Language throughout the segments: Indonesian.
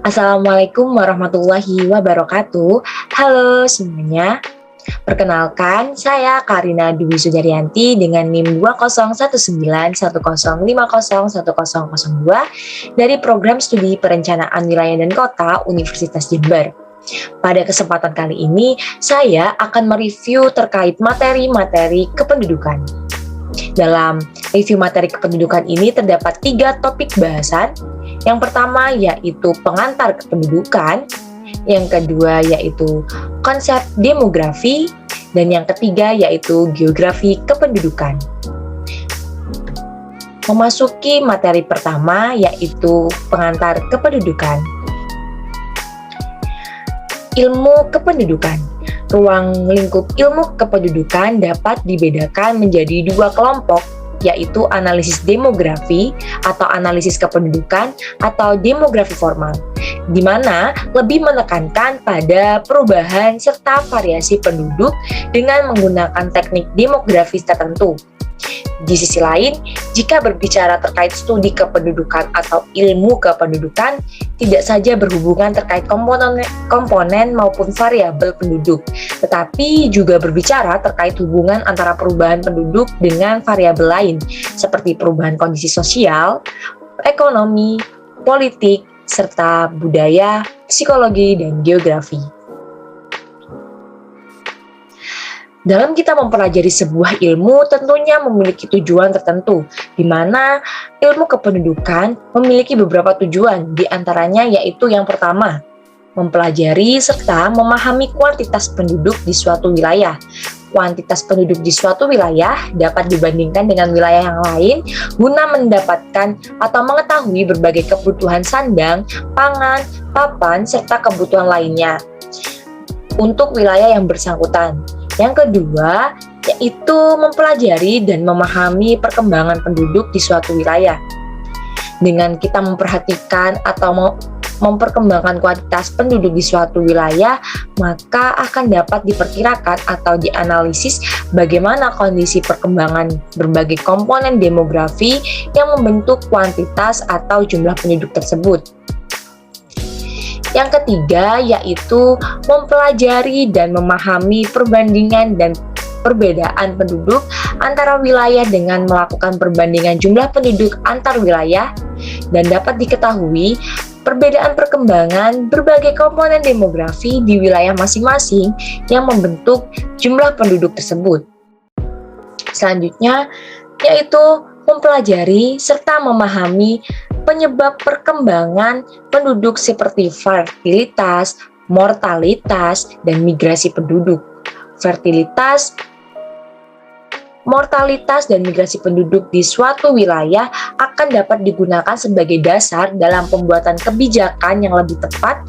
Assalamualaikum warahmatullahi wabarakatuh. Halo semuanya. Perkenalkan, saya Karina Dwi Sudaryanti dengan NIM 20191050102 dari Program Studi Perencanaan Wilayah dan Kota Universitas Jember. Pada kesempatan kali ini, saya akan mereview terkait materi-materi kependudukan. Dalam review materi kependudukan ini terdapat 3 topik bahasan. Yang pertama yaitu pengantar kependudukan, yang kedua yaitu konsep demografi, dan yang ketiga yaitu geografi kependudukan. Memasuki materi pertama yaitu pengantar kependudukan. Ilmu kependudukan. Ruang lingkup ilmu kependudukan dapat dibedakan menjadi 2 kelompok, yaitu analisis demografi atau analisis kependudukan atau demografi formal, di mana lebih menekankan pada perubahan serta variasi penduduk dengan menggunakan teknik demografis tertentu. Di sisi lain, jika berbicara terkait studi kependudukan atau ilmu kependudukan, tidak saja berhubungan terkait komponen maupun variabel penduduk, tetapi juga berbicara terkait hubungan antara perubahan penduduk dengan variabel lain, seperti perubahan kondisi sosial, ekonomi, politik, serta budaya, psikologi, dan geografi. Dalam kita mempelajari sebuah ilmu tentunya memiliki tujuan tertentu, di mana ilmu kependudukan memiliki beberapa tujuan, di antaranya yaitu yang pertama, mempelajari serta memahami kuantitas penduduk di suatu wilayah. Kuantitas penduduk di suatu wilayah dapat dibandingkan dengan wilayah yang lain guna mendapatkan atau mengetahui berbagai kebutuhan sandang, pangan, papan, serta kebutuhan lainnya untuk wilayah yang bersangkutan. Yang kedua, yaitu mempelajari dan memahami perkembangan penduduk di suatu wilayah. Dengan kita memperhatikan atau memperkembangkan kuantitas penduduk di suatu wilayah, maka akan dapat diperkirakan atau dianalisis bagaimana kondisi perkembangan berbagai komponen demografi yang membentuk kuantitas atau jumlah penduduk tersebut. Yang ketiga yaitu mempelajari dan memahami perbandingan dan perbedaan penduduk antara wilayah dengan melakukan perbandingan jumlah penduduk antar wilayah, dan dapat diketahui perbedaan perkembangan berbagai komponen demografi di wilayah masing-masing yang membentuk jumlah penduduk tersebut. Selanjutnya yaitu mempelajari serta memahami penyebab perkembangan penduduk seperti fertilitas, mortalitas, dan migrasi penduduk. Fertilitas, mortalitas, dan migrasi penduduk di suatu wilayah akan dapat digunakan sebagai dasar dalam pembuatan kebijakan yang lebih tepat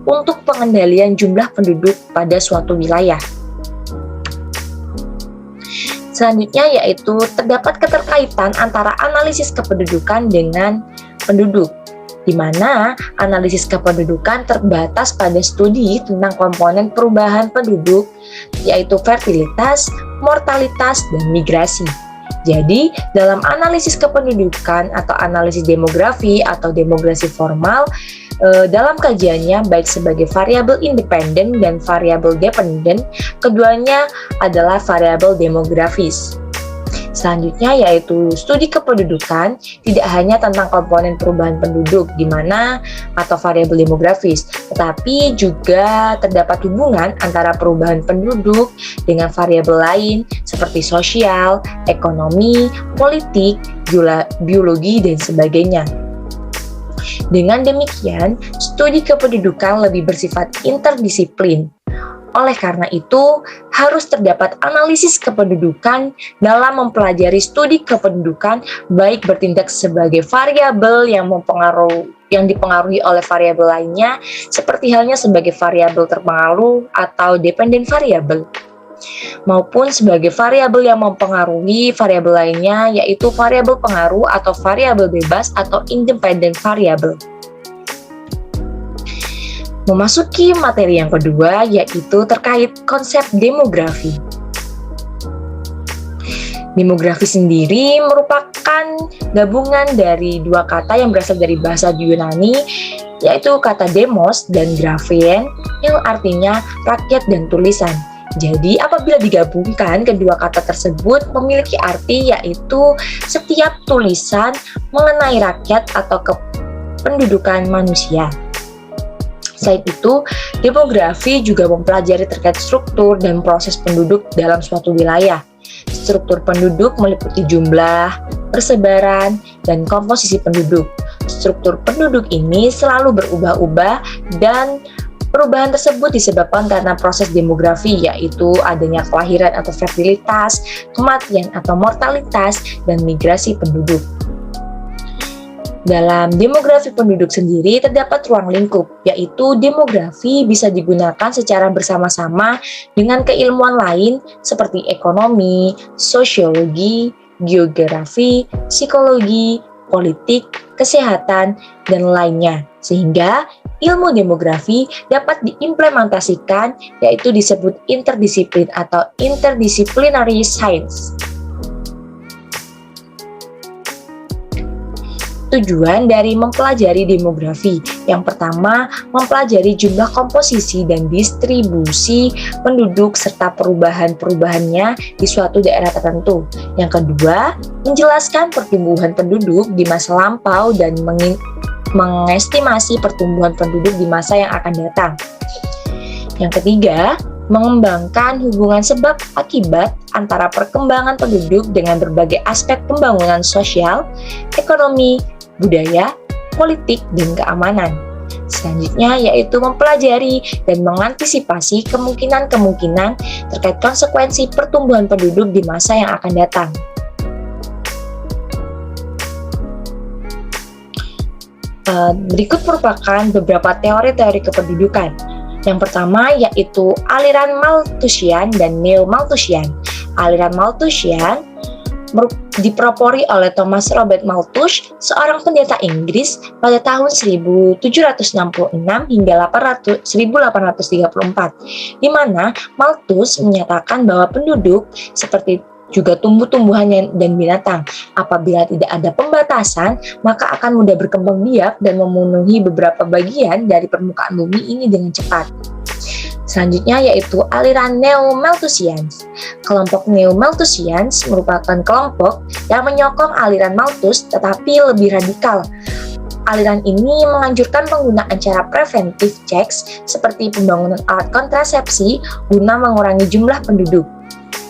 untuk pengendalian jumlah penduduk pada suatu wilayah. Selanjutnya yaitu terdapat keterkaitan antara analisis kependudukan dengan penduduk, di mana analisis kependudukan terbatas pada studi tentang komponen perubahan penduduk, yaitu fertilitas, mortalitas, dan migrasi. Jadi, dalam analisis kependudukan atau analisis demografi atau demografi formal, dalam kajiannya baik sebagai variabel independen dan variabel dependen, keduanya adalah variabel demografis. Selanjutnya yaitu studi kependudukan tidak hanya tentang komponen perubahan penduduk di mana atau variabel demografis, tetapi juga terdapat hubungan antara perubahan penduduk dengan variabel lain seperti sosial, ekonomi, politik, biologi, dan sebagainya. Dengan demikian, studi kependudukan lebih bersifat interdisiplin. Oleh karena itu, harus terdapat analisis kependudukan dalam mempelajari studi kependudukan, baik bertindak sebagai variabel yang dipengaruhi oleh variabel lainnya, seperti halnya sebagai variabel terpengaruh atau dependen variabel, maupun sebagai variabel yang mempengaruhi variabel lainnya, yaitu variabel pengaruh atau variabel bebas atau independen variabel. Memasuki materi yang kedua yaitu terkait konsep demografi. Demografi sendiri merupakan gabungan dari 2 kata yang berasal dari bahasa Yunani yaitu kata demos dan graphein yang artinya rakyat dan tulisan. Jadi apabila digabungkan kedua kata tersebut memiliki arti yaitu setiap tulisan mengenai rakyat atau kependudukan manusia. Selain itu, demografi juga mempelajari terkait struktur dan proses penduduk dalam suatu wilayah. Struktur penduduk meliputi jumlah, persebaran, dan komposisi penduduk. Struktur penduduk ini selalu berubah-ubah dan perubahan tersebut disebabkan karena proses demografi, yaitu adanya kelahiran atau fertilitas, kematian atau mortalitas, dan migrasi penduduk. Dalam demografi penduduk sendiri terdapat ruang lingkup, yaitu demografi bisa digunakan secara bersama-sama dengan keilmuan lain seperti ekonomi, sosiologi, geografi, psikologi, politik, kesehatan, dan lainnya. Sehingga ilmu demografi dapat diimplementasikan, yaitu disebut interdisiplin atau interdisciplinary science. Tujuan dari mempelajari demografi. Yang pertama, mempelajari jumlah komposisi dan distribusi penduduk serta perubahan-perubahannya di suatu daerah tertentu. Yang kedua, menjelaskan pertumbuhan penduduk di masa lampau dan mengestimasi pertumbuhan penduduk di masa yang akan datang. Yang ketiga, mengembangkan hubungan sebab akibat antara perkembangan penduduk dengan berbagai aspek pembangunan sosial, ekonomi, budaya, politik, dan keamanan. Selanjutnya yaitu mempelajari dan mengantisipasi kemungkinan-kemungkinan terkait konsekuensi pertumbuhan penduduk di masa yang akan datang. Berikut merupakan beberapa teori-teori kependudukan. Yang pertama yaitu aliran Malthusian dan Neo-Malthusian. Aliran Malthusian dipropori oleh Thomas Robert Malthus, seorang pendeta Inggris pada tahun 1766 hingga 1834, di mana Malthus menyatakan bahwa penduduk seperti juga tumbuh-tumbuhan dan binatang, apabila tidak ada pembatasan, maka akan mudah berkembang biak dan memenuhi beberapa bagian dari permukaan bumi ini dengan cepat. Selanjutnya yaitu aliran Neo-Malthusians. Kelompok Neo-Malthusians merupakan kelompok yang menyokong aliran Malthus tetapi lebih radikal. Aliran ini menganjurkan penggunaan cara preventive checks seperti pembangunan alat kontrasepsi guna mengurangi jumlah penduduk.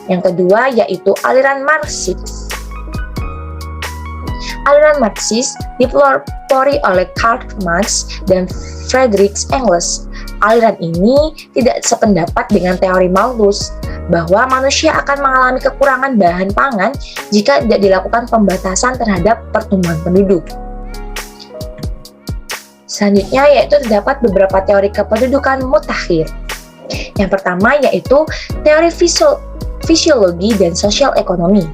Yang kedua yaitu aliran Marxist. Aliran Marxist dipelopori oleh Karl Marx dan Friedrich Engels. Aliran ini tidak sependapat dengan teori Malthus bahwa manusia akan mengalami kekurangan bahan pangan jika tidak dilakukan pembatasan terhadap pertumbuhan penduduk. Selanjutnya yaitu terdapat beberapa teori kependudukan mutakhir. Yang pertama yaitu teori fisiologi dan sosial ekonomi.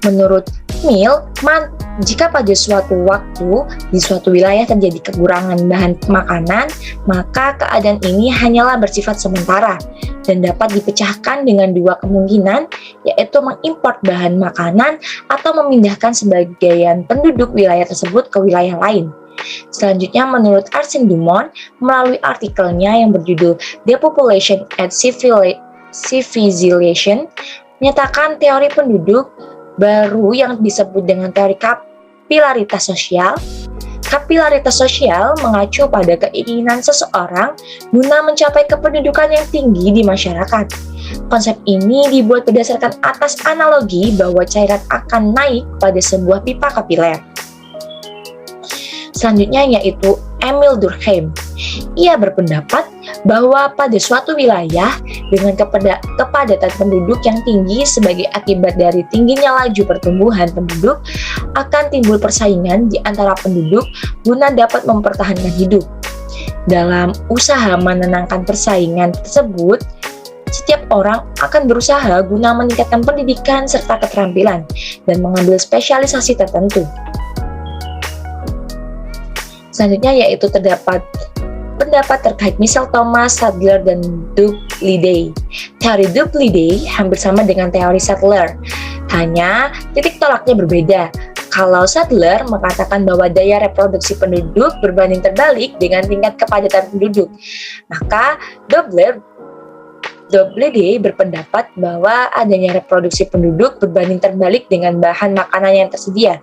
Menurut Mill, jika pada suatu waktu di suatu wilayah terjadi kekurangan bahan makanan, maka keadaan ini hanyalah bersifat sementara dan dapat dipecahkan dengan dua kemungkinan, yaitu mengimpor bahan makanan atau memindahkan sebagian penduduk wilayah tersebut ke wilayah lain. Selanjutnya, menurut Arsène Dumont, melalui artikelnya yang berjudul Depopulation and Civilization, menyatakan teori penduduk baru yang disebut dengan teori kapilaritas sosial. Kapilaritas sosial mengacu pada keinginan seseorang guna mencapai kependudukan yang tinggi di masyarakat. Konsep ini dibuat berdasarkan atas analogi bahwa cairan akan naik pada sebuah pipa kapiler. Selanjutnya yaitu Emil Durkheim. Ia berpendapat bahwa pada suatu wilayah dengan kepadatan penduduk yang tinggi sebagai akibat dari tingginya laju pertumbuhan penduduk akan timbul persaingan di antara penduduk guna dapat mempertahankan hidup. Dalam usaha menenangkan persaingan tersebut, setiap orang akan berusaha guna meningkatkan pendidikan serta keterampilan dan mengambil spesialisasi tertentu. Selanjutnya yaitu terdapat pendapat terkait misal Thomas Sadler dan Dup-Liday. Teori Dup-Liday hampir sama dengan teori Sadler, hanya titik tolaknya berbeda. Kalau Sadler mengatakan bahwa daya reproduksi penduduk berbanding terbalik dengan tingkat kepadatan penduduk, maka Doubleday berpendapat bahwa adanya reproduksi penduduk berbanding terbalik dengan bahan makanan yang tersedia.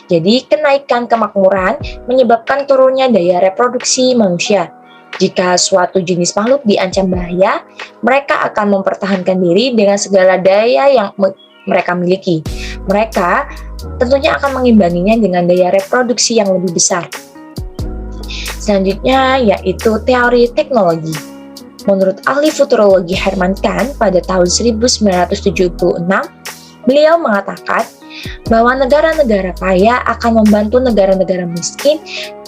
Jadi, kenaikan kemakmuran menyebabkan turunnya daya reproduksi manusia. Jika suatu jenis makhluk diancam bahaya, mereka akan mempertahankan diri dengan segala daya yang mereka miliki. Mereka tentunya akan mengimbanginya dengan daya reproduksi yang lebih besar. Selanjutnya yaitu teori teknologi. Menurut ahli futurologi Herman Kahn pada tahun 1976, beliau mengatakan bahwa negara-negara kaya akan membantu negara-negara miskin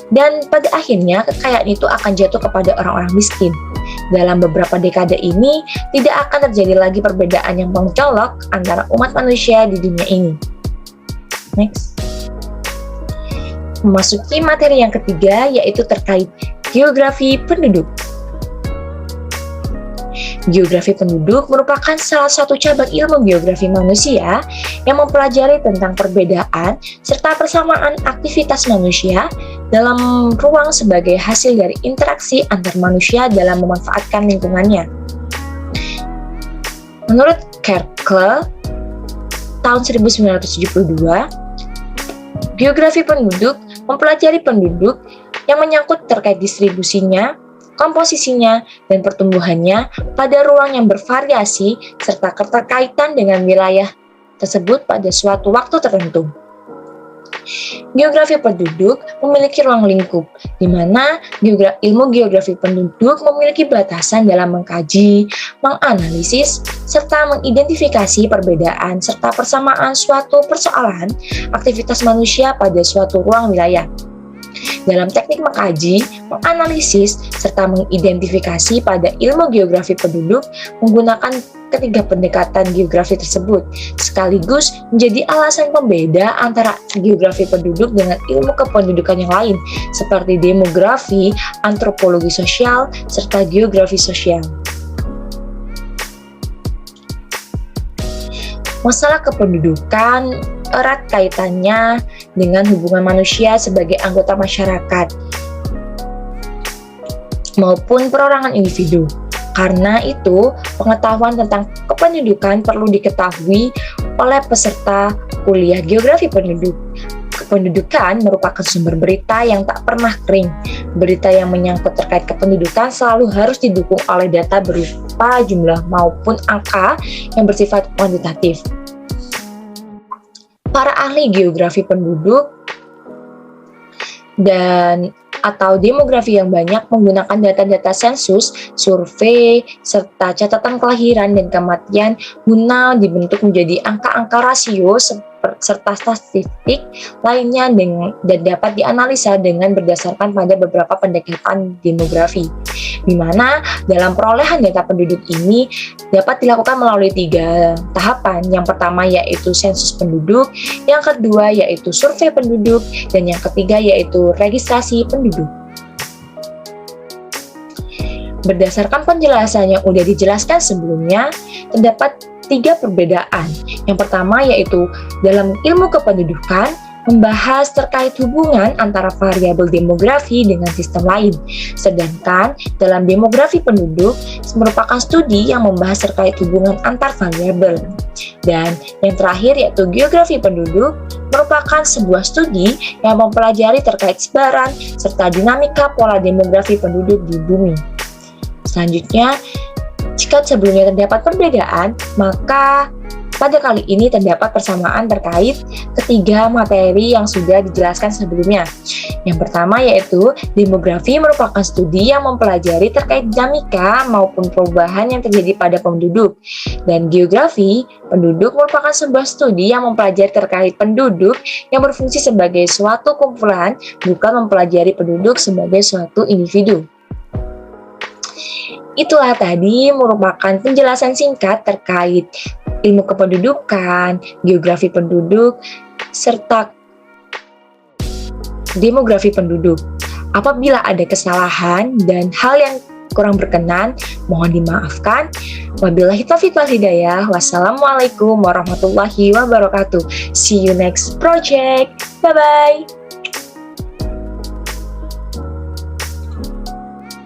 dan pada akhirnya kekayaan itu akan jatuh kepada orang-orang miskin. Dalam beberapa dekade ini, tidak akan terjadi lagi perbedaan yang mencolok antara umat manusia di dunia ini. Next. Memasuki materi yang ketiga, yaitu terkait geografi penduduk. Geografi penduduk merupakan salah satu cabang ilmu geografi manusia yang mempelajari tentang perbedaan serta persamaan aktivitas manusia dalam ruang sebagai hasil dari interaksi antar manusia dalam memanfaatkan lingkungannya. Menurut Kerkle, tahun 1972, geografi penduduk mempelajari penduduk yang menyangkut terkait distribusinya, komposisinya, dan pertumbuhannya pada ruang yang bervariasi serta keterkaitan dengan wilayah tersebut pada suatu waktu tertentu. Geografi penduduk memiliki ruang lingkup, di mana ilmu geografi penduduk memiliki batasan dalam mengkaji, menganalisis, serta mengidentifikasi perbedaan serta persamaan suatu persoalan aktivitas manusia pada suatu ruang wilayah. Dalam teknik mengkaji, menganalisis, serta mengidentifikasi pada ilmu geografi penduduk menggunakan ketiga pendekatan geografi tersebut, sekaligus menjadi alasan pembeda antara geografi penduduk dengan ilmu kependudukan yang lain, seperti demografi, antropologi sosial, serta geografi sosial. Masalah kependudukan erat kaitannya dengan hubungan manusia sebagai anggota masyarakat maupun perorangan individu. Karena itu, pengetahuan tentang kependudukan perlu diketahui oleh peserta kuliah geografi penduduk. Kependudukan merupakan sumber berita yang tak pernah kering. Berita yang menyangkut terkait kependudukan selalu harus didukung oleh data berupa jumlah maupun angka yang bersifat kuantitatif. Para ahli geografi penduduk atau demografi yang banyak menggunakan data-data sensus, survei, serta catatan kelahiran dan kematian guna dibentuk menjadi angka-angka rasio serta statistik lainnya dan dapat dianalisa dengan berdasarkan pada beberapa pendekatan demografi, di mana dalam perolehan data penduduk ini dapat dilakukan melalui 3 tahapan. Yang pertama yaitu sensus penduduk, yang kedua yaitu survei penduduk, dan yang ketiga yaitu registrasi penduduk. Berdasarkan penjelasan yang sudah dijelaskan sebelumnya, terdapat 3 perbedaan. Yang pertama yaitu dalam ilmu kependudukan membahas terkait hubungan antara variabel demografi dengan sistem lain. Sedangkan dalam demografi penduduk merupakan studi yang membahas terkait hubungan antar variabel. Dan yang terakhir yaitu geografi penduduk merupakan sebuah studi yang mempelajari terkait sebaran serta dinamika pola demografi penduduk di bumi. Selanjutnya, jika sebelumnya terdapat perbedaan, maka pada kali ini terdapat persamaan terkait ketiga materi yang sudah dijelaskan sebelumnya. Yang pertama yaitu demografi merupakan studi yang mempelajari terkait dinamika maupun perubahan yang terjadi pada penduduk. Dan geografi penduduk merupakan sebuah studi yang mempelajari terkait penduduk yang berfungsi sebagai suatu kumpulan, bukan mempelajari penduduk sebagai suatu individu. Itulah tadi merupakan penjelasan singkat terkait ilmu kependudukan, geografi penduduk, serta demografi penduduk. Apabila ada kesalahan dan hal yang kurang berkenan, mohon dimaafkan. Wabillahi taufiq wal hidayah. Wassalamualaikum warahmatullahi wabarakatuh. See you next project. Bye-bye.